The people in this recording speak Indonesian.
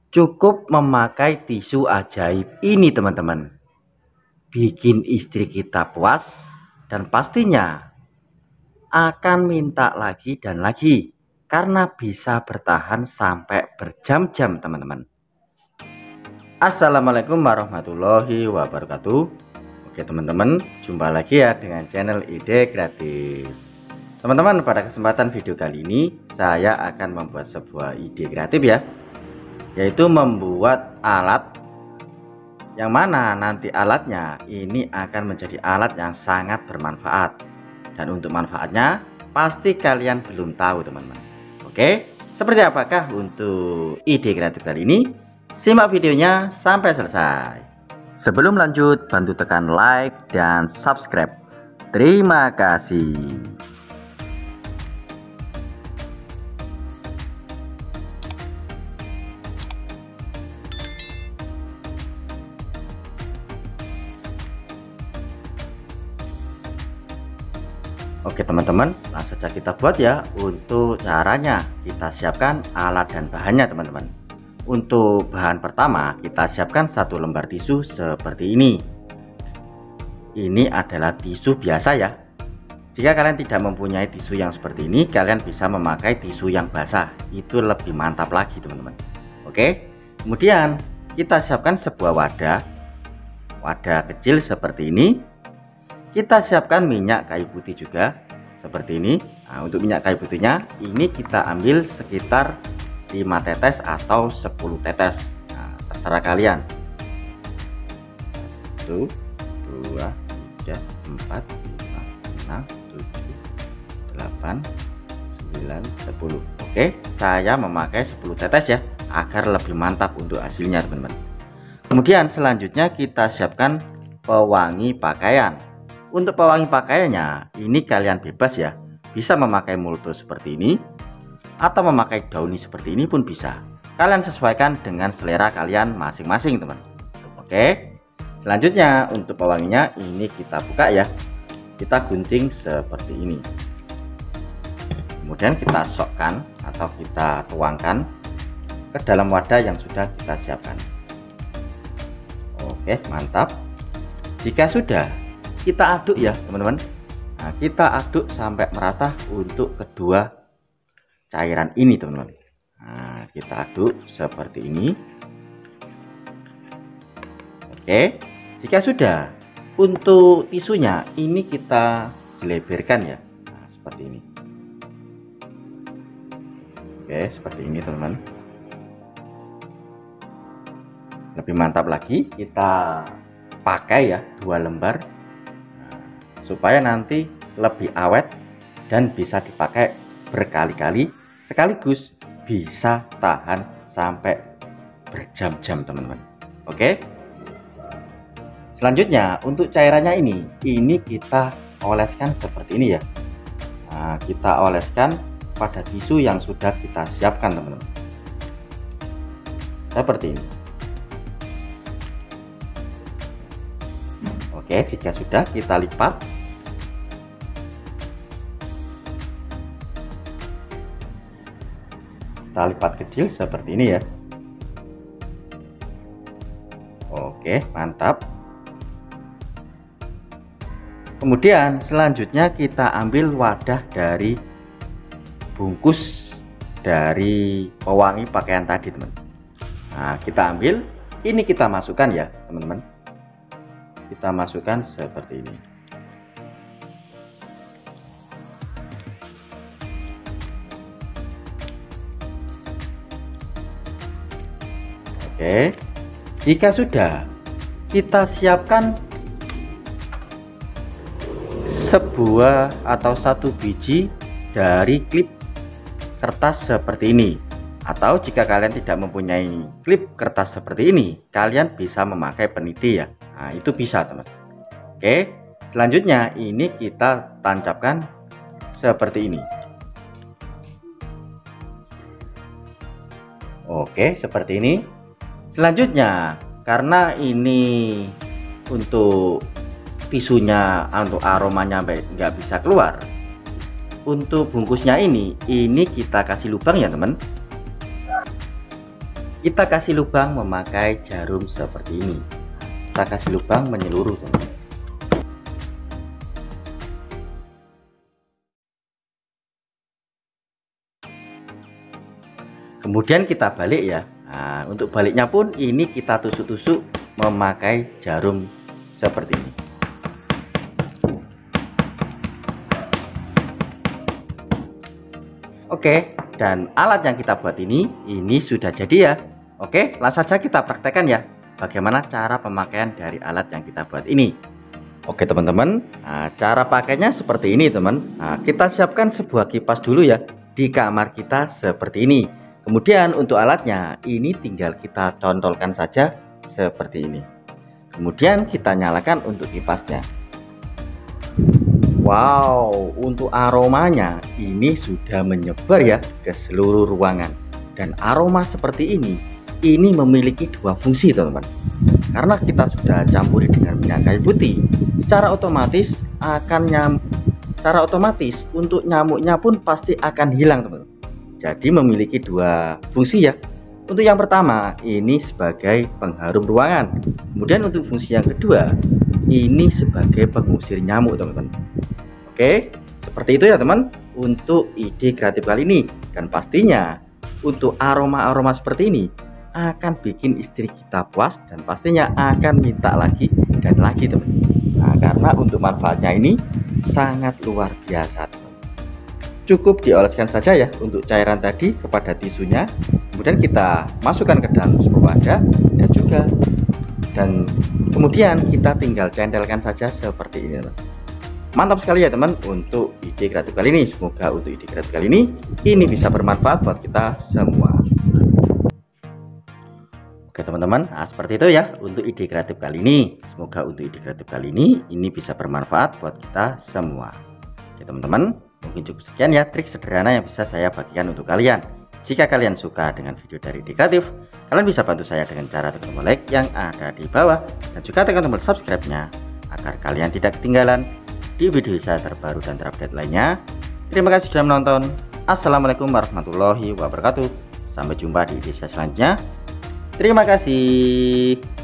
Cukup memakai tisu ajaib ini teman-teman, bikin istri kita puas dan pastinya akan minta lagi dan lagi karena bisa bertahan sampai berjam-jam teman-teman. Assalamualaikum warahmatullahi wabarakatuh. Oke teman-teman, jumpa lagi ya dengan channel Ide Kreatif. Teman-teman, pada kesempatan video kali ini saya akan membuat sebuah ide kreatif ya, yaitu membuat alat yang mana nanti alatnya ini akan menjadi alat yang sangat bermanfaat. Dan untuk manfaatnya pasti kalian belum tahu teman-teman. Oke, seperti apakah untuk ide kreatif kali ini? Simak videonya sampai selesai. Sebelum lanjut, bantu tekan like dan subscribe. Terima kasih. Oke teman-teman, langsung saja kita buat ya. Untuk caranya kita siapkan alat dan bahannya teman-teman. Untuk bahan pertama kita siapkan 1 lembar tisu seperti ini. Ini adalah tisu biasa ya. Jika kalian tidak mempunyai tisu yang seperti ini, kalian bisa memakai tisu yang basah. Itu lebih mantap lagi teman-teman. Oke, kemudian kita siapkan sebuah wadah kecil seperti ini. Kita siapkan minyak kayu putih juga seperti ini. Nah, untuk minyak kayu putihnya ini kita ambil sekitar 5 tetes atau 10 tetes. Nah, terserah kalian. 1, 2, 3, 4, 5, 6, 7, 8, 9, 10. Oke, saya memakai 10 tetes ya, agar lebih mantap untuk hasilnya teman-teman. Kemudian selanjutnya kita siapkan pewangi pakaian. Untuk pewangi pakaiannya ini kalian bebas ya, bisa memakai multo seperti ini atau memakai dauni seperti ini pun bisa. Kalian sesuaikan dengan selera kalian masing-masing teman. Oke, selanjutnya untuk pewanginya ini kita buka ya, kita gunting seperti ini, kemudian kita sokkan atau kita tuangkan ke dalam wadah yang sudah kita siapkan. Oke, mantap. Jika sudah, kita aduk ya teman-teman. Nah, kita aduk sampai merata untuk kedua cairan ini teman-teman. Nah, kita aduk seperti ini. Oke, jika sudah, untuk tisunya ini kita jeleberkan ya. Nah, seperti ini. Oke, seperti ini teman-teman. Lebih mantap lagi kita pakai ya 2 lembar supaya nanti lebih awet dan bisa dipakai berkali-kali sekaligus, bisa tahan sampai berjam-jam teman-teman. Oke, selanjutnya untuk cairannya ini kita oleskan seperti ini ya. Nah, kita oleskan pada tisu yang sudah kita siapkan teman-teman, seperti ini. Oke, jika sudah kita lipat. Kita lipat kecil seperti ini ya. Oke, mantap. Kemudian selanjutnya kita ambil wadah dari bungkus dari pewangi pakaian tadi teman. Nah, kita ambil ini, kita masukkan ya teman-teman. Kita masukkan seperti ini. Oke, jika sudah, kita siapkan sebuah atau 1 biji dari klip kertas seperti ini. Atau jika kalian tidak mempunyai klip kertas seperti ini, kalian bisa memakai peniti ya. Nah, itu bisa teman. Oke, selanjutnya ini kita tancapkan seperti ini. Oke, seperti ini. Selanjutnya, karena ini untuk tisunya, untuk aromanya nggak bisa keluar, untuk bungkusnya ini kita kasih lubang ya teman. Kita kasih lubang memakai jarum seperti ini. Kita kasih lubang menyeluruh, teman-teman. Kemudian kita balik ya. Nah, untuk baliknya pun ini kita tusuk-tusuk memakai jarum seperti ini. Oke, dan alat yang kita buat ini sudah jadi ya. Oke, langsung saja kita praktekkan ya bagaimana cara pemakaian dari alat yang kita buat ini. Oke teman-teman, nah, cara pakainya seperti ini teman. Nah, kita siapkan sebuah kipas dulu ya di kamar kita seperti ini. Kemudian untuk alatnya ini tinggal kita contolkan saja seperti ini. Kemudian kita nyalakan untuk kipasnya. Wow, untuk aromanya ini sudah menyebar ya ke seluruh ruangan. Dan aroma seperti ini memiliki dua fungsi teman-teman. Karena kita sudah campuri dengan minyak kayu putih, secara otomatis untuk nyamuknya pun pasti akan hilang teman-teman. Jadi memiliki dua fungsi ya. Untuk yang pertama ini sebagai pengharum ruangan. Kemudian untuk fungsi yang kedua ini sebagai pengusir nyamuk teman-teman. Oke, seperti itu ya teman untuk ide kreatif kali ini. Dan pastinya untuk aroma-aroma seperti ini akan bikin istri kita puas dan pastinya akan minta lagi dan lagi teman. Nah, karena untuk manfaatnya ini sangat luar biasa teman. Cukup dioleskan saja ya untuk cairan tadi kepada tisunya. Kemudian kita masukkan ke dalam sebuah wadah dan kemudian kita tinggal centelkan saja seperti ini teman. Mantap sekali ya teman untuk ide kreatif kali ini. Semoga untuk ide kreatif kali ini bisa bermanfaat buat kita semua. Oke teman-teman, nah, seperti itu ya untuk ide kreatif kali ini. Semoga untuk ide kreatif kali ini bisa bermanfaat buat kita semua. Oke teman-teman, mungkin cukup sekian ya trik sederhana yang bisa saya bagikan untuk kalian. Jika kalian suka dengan video dari ide kreatif, kalian bisa bantu saya dengan cara tekan tombol like yang ada di bawah dan juga tekan tombol subscribe-nya agar kalian tidak ketinggalan di video saya terbaru dan terupdate lainnya. Terima kasih sudah menonton. Assalamualaikum warahmatullahi wabarakatuh. Sampai jumpa di video saya selanjutnya. Terima kasih.